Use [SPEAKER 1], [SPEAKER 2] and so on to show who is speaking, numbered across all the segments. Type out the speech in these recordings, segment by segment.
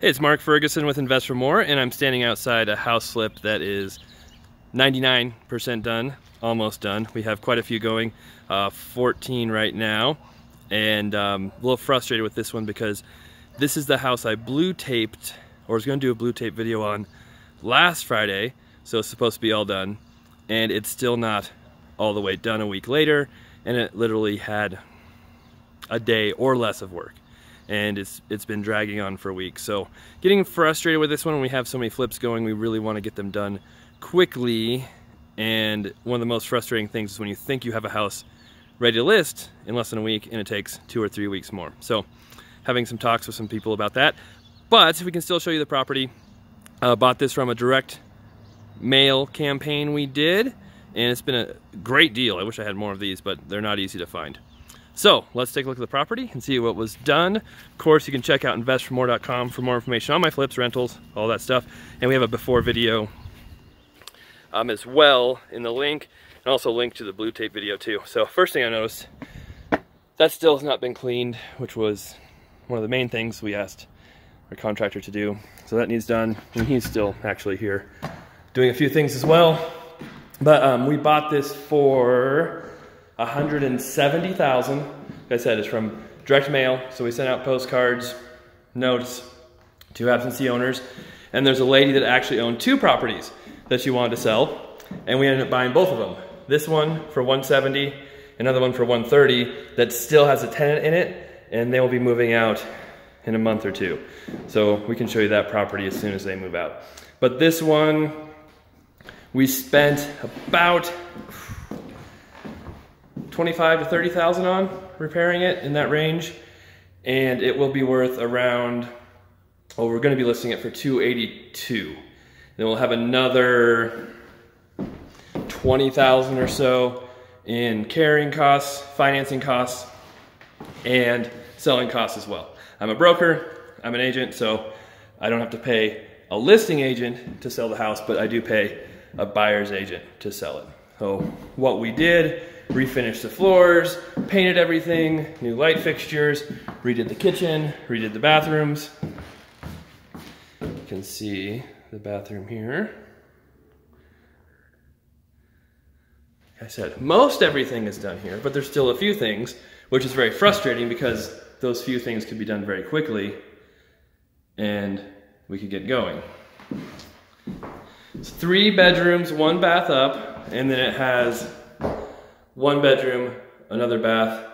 [SPEAKER 1] Hey, it's Mark Ferguson with Invest for More, and I'm standing outside a house flip that is 99% done, almost done. We have quite a few going, 14 right now, and a little frustrated with this one because this is the house I blue taped, or was going to do a blue tape video on last Friday, so it's supposed to be all done, and it's still not all the way done a week later, and it literally had a day or less of work. And it's been dragging on for a week. So getting frustrated with this one. When we have so many flips going, we really want to get them done quickly. And one of the most frustrating things is when you think you have a house ready to list in less than a week and it takes 2 or 3 weeks more. So having some talks with some people about that. But we can still show you the property. Bought this from a direct mail campaign we did, and it's been a great deal. I wish I had more of these, but they're not easy to find. So let's take a look at the property and see what was done. Of course, you can check out investformore.com for more information on my flips, rentals, all that stuff. And we have a before video as well in the link, and also a link to the blue tape video too. So first thing I noticed, that still has not been cleaned, which was one of the main things we asked our contractor to do. So that needs done, and he's still actually here doing a few things as well. But we bought this for $170,000. Like I said, it's from direct mail, so we sent out postcards, notes to absentee owners, and there's a lady that actually owned 2 properties that she wanted to sell, and we ended up buying both of them. This one for $170,000, another one for $130,000 that still has a tenant in it, and they will be moving out in a month or 2. So we can show you that property as soon as they move out. But this one, we spent about $25,000 to $30,000 on repairing it, in that range, and it will be worth around, well, we're going to be listing it for $282,000. Then we'll have another $20,000 or so in carrying costs, financing costs, and selling costs as well. I'm a broker, I'm an agent, so I don't have to pay a listing agent to sell the house, but I do pay a buyer's agent to sell it. So what we did, refinished the floors, painted everything, new light fixtures, redid the kitchen, redid the bathrooms. You can see the bathroom here. Like I said, most everything is done here, but there's still a few things, which is very frustrating because those few things could be done very quickly and we could get going. It's 3 bedrooms, 1 bath up, and then it has 1 bedroom, another bath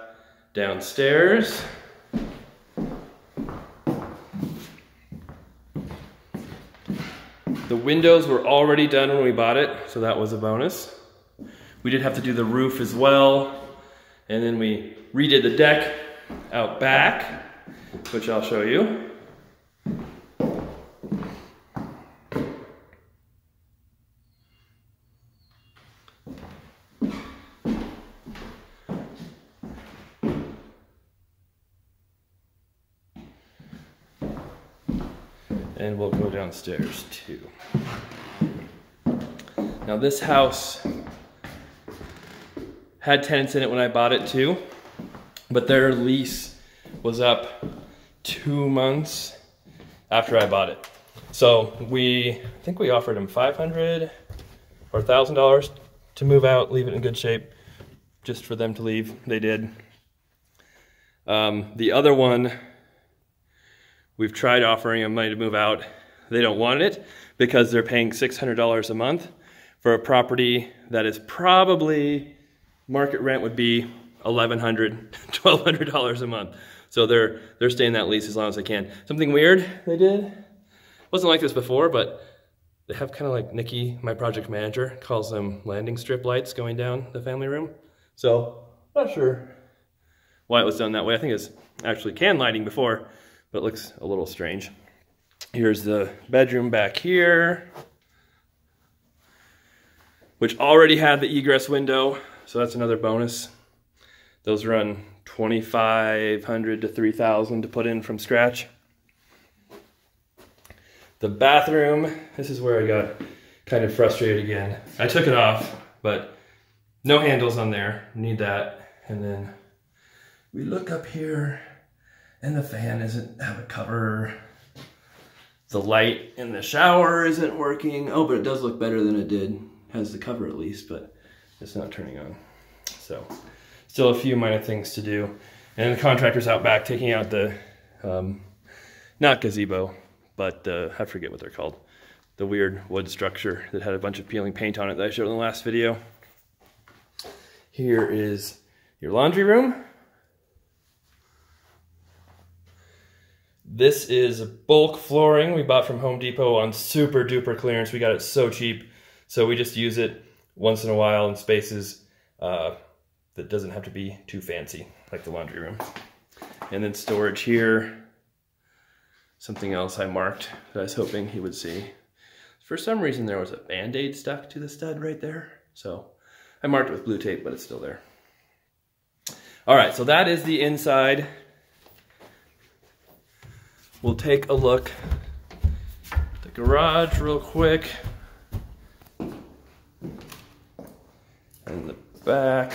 [SPEAKER 1] downstairs. The windows were already done when we bought it, so that was a bonus. We did have to do the roof as well, and then we redid the deck out back, which I'll show you. And we'll go downstairs too. Now this house had tenants in it when I bought it too, but their lease was up 2 months after I bought it. So I think we offered them $500 or $1,000 to move out, leave it in good shape, just for them to leave. They did. The other one, we've tried offering them money to move out. They don't want it because they're paying $600 a month for a property that is probably, market rent would be $1,100, $1,200 a month. So they're staying that lease as long as they can. Something weird they did, wasn't like this before, but they have kind of like Nikki, my project manager, calls them landing strip lights going down the family room. So not sure why it was done that way. I think it's actually can lighting before, but it looks a little strange. Here's the bedroom back here, which already had the egress window, so that's another bonus. Those run $2,500 to $3,000 to put in from scratch. The bathroom, this is where I got kind of frustrated again. I took it off, but no handles on there, need that. And then we look up here, and the fan doesn't have a cover. The light in the shower isn't working. Oh, but it does look better than it did. Has the cover at least, but it's not turning on. So still a few minor things to do. And the contractor's out back taking out the, not gazebo, but I forget what they're called. The weird wood structure that had a bunch of peeling paint on it that I showed in the last video. Here is your laundry room. This is bulk flooring we bought from Home Depot on super duper clearance. We got it so cheap. So we just use it once in a while in spaces that doesn't have to be too fancy, like the laundry room. And then storage here. Something else I marked that I was hoping he would see. For some reason there was a Band-Aid stuck to the stud right there. So I marked it with blue tape, but it's still there. All right, so that is the inside. We'll take a look at the garage real quick. And the back.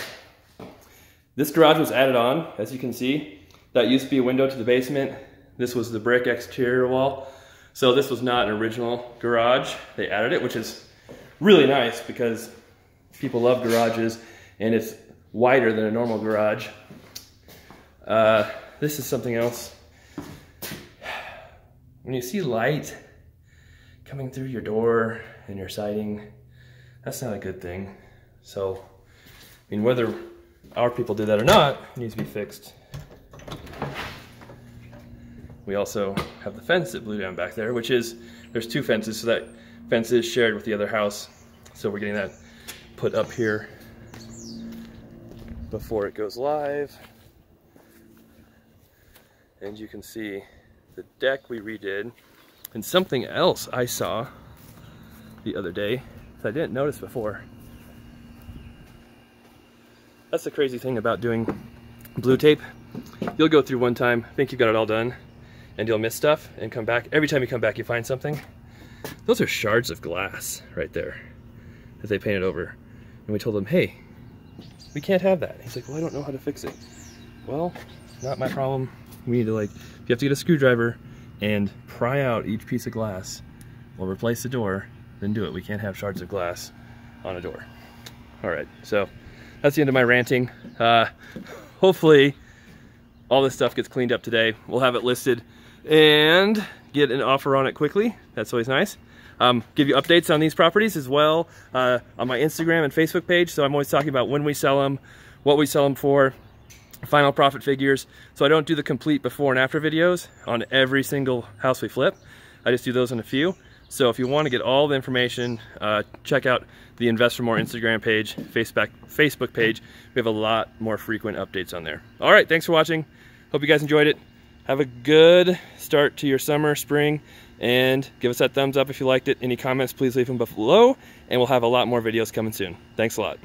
[SPEAKER 1] This garage was added on, as you can see. That used to be a window to the basement. This was the brick exterior wall. So this was not an original garage. They added it, which is really nice because people love garages and it's wider than a normal garage. This is something else. When you see light coming through your door and your siding, that's not a good thing. So, I mean, whether our people did that or not, it needs to be fixed. We also have the fence that blew down back there, which is, there's two fences, so that fence is shared with the other house. So we're getting that put up here before it goes live. And you can see the deck we redid. And something else I saw the other day that I didn't notice before. That's the crazy thing about doing blue tape. You'll go through one time, think you've got it all done, and you'll miss stuff and come back. Every time you come back, you find something. Those are shards of glass right there that they painted over. And we told them, hey, we can't have that. He's like, well, I don't know how to fix it. Well, not my problem. We need to, like, if you have to get a screwdriver and pry out each piece of glass or replace the door, then do it. We can't have shards of glass on a door. All right, so that's the end of my ranting. Hopefully all this stuff gets cleaned up today. We'll have it listed and get an offer on it quickly. That's always nice. Give you updates on these properties as well on my Instagram and Facebook page. So I'm always talking about when we sell them, what we sell them for, final profit figures. So I don't do the complete before and after videos on every single house we flip. I just do those on a few. So if you want to get all the information, check out the Invest for More Instagram page, Facebook page. We have a lot more frequent updates on there. All right, thanks for watching. Hope you guys enjoyed it. Have a good start to your summer, spring, and give us that thumbs up if you liked it. Any comments, please leave them below, and we'll have a lot more videos coming soon. Thanks a lot.